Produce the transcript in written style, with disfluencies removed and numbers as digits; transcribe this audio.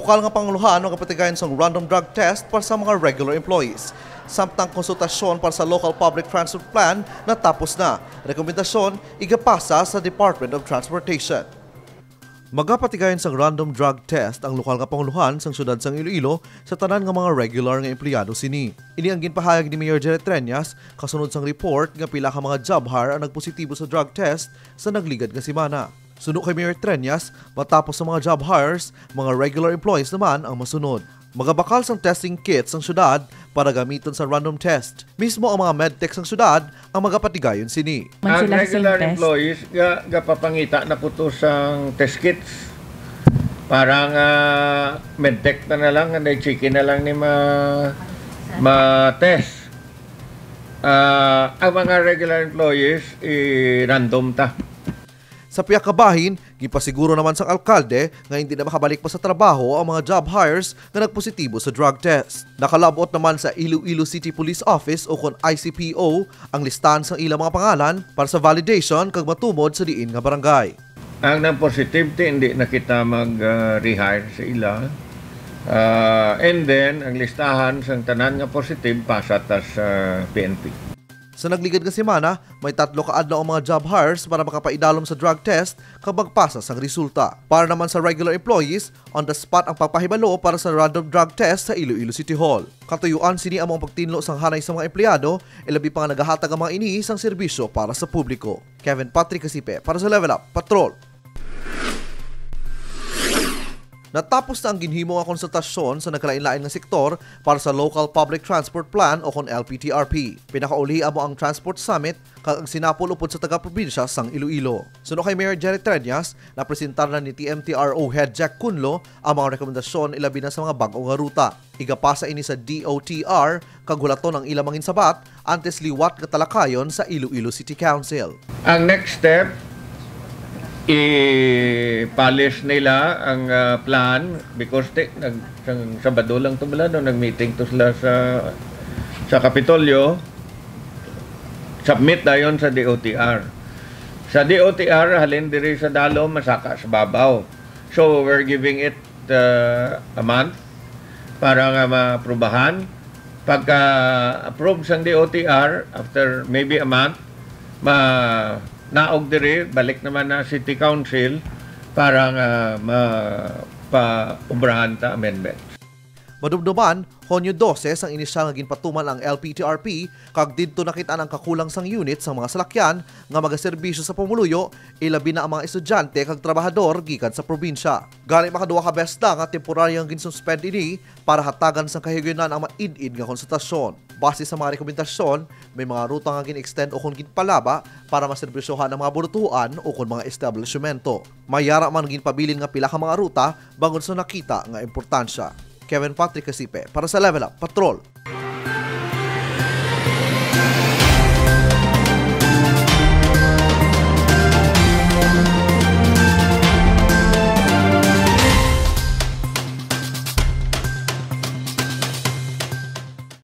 Lokal nga panguluhan ang kapatigayon sa random drug test para sa mga regular employees. Samtang konsultasyon para sa local public transport plan natapos na. Rekomendasyon igapasa sa Department of Transportation. Magapatigayon sa random drug test ang lokal nga panguluhan sa syudad sang Iloilo sa tanan nga mga regular nga empleyado sini. Ini ang ginpahayag ni Mayor Jerry Treñas kasunod sang report nga pila ka mga job hire ang nagpositibo sa drug test sa nagligad nga semana. Sunod kay Mayor Treñas, matapos sa mga job hires, mga regular employees naman ang masunod. Magabakal sang testing kits ang syudad para gamiton sa random test. Mismo ang mga medtech sang syudad ang magapatigayon sini. Ang regular employees, gapapangita na po ito sang test kits. Parang medtech na lang, chicken na lang ni ma-test. Ang mga regular employees, random ta. Sa piyak kabahin, gipasiguro naman sa alkalde nga hindi na makabalik pa sa trabaho ang mga job hires na nagpositibo sa drug test. Nakalabot naman sa Iloilo City Police Office o kon ICPO ang listahan sa ilang mga pangalan para sa validation kag matumod sa diin nga barangay. Ang positive hindi na kita mag-rehire sa ila. And then, ang listahan sa tanan nga positive pasat sa PNP. Sa nagligad nga semana, may 3 kaadlaw ang mga job hires para makapaidalom sa drug test kapag pasa sang resulta. Para naman sa regular employees, on the spot ang pagpahibalo para sa random drug test sa Iloilo City Hall. Katuyuan sini among pagtinlo sang hanay sa mga empleyado, ilabi pa nga nagahatag ang mga ini sang serbisyo para sa publiko. Kevin Patrick Kasipe para sa Level Up Patrol. Natapos na ang ginhimo nga konsultasyon sa nagkalain-lain nga sektor para sa Local Public Transport Plan o kon LPTRP. Pinakauli mo ang Transport Summit kag ang sinapol upod sa taga-probinsya sang Iloilo. Suno kay Mayor Jerry Treñas, napresentar na ni TMTRO Head Jack Cunlo ang mga rekomendasyon ilabi na sa mga bag-o nga ruta. Igapasa ini sa DOTR kag hulaton ang ilang manginsabat antes liwat nga talakayon sa Iloilo City Council. Ang next step, i-polish nila ang plan because Sabado lang ito bala, nag-meeting to sila sa Kapitolyo. Submit na yun sa DOTR. Sa DOTR, halin diri sa dalo, masaka sa babaw. So, we're giving it a month para nga ma-aprobahan. Pagka-approve sa DOTR, after maybe a month, naog diri, balik naman na City Council para pa-ubrahan ta amendment. Madumduman, Honyo 12 ang inisyal nga ginpatuman ang LPTRP kag didto nakita ang kakulang sang unit sa mga salakyan nga magaserbisyo sa pamuluyo ilabi na ang mga estudyante kag trabahador gikan sa probinsya. Gani makaduwa ka besta nga temporaryong ginsuspend ini para hatagan sang kahigayunan ang maid-id nga konsultasyon. Base sa mga rekomendasyon, may mga ruta nga gin-extend o kung ginpalaba para maserbisyohan ang mga burutuan o kung mga establishmento. Mayara man ginpabilin nga pila ka mga ruta bangon sa nakita nga importansya. Kevin Patrick Kasipe para sa Level Up Patrol.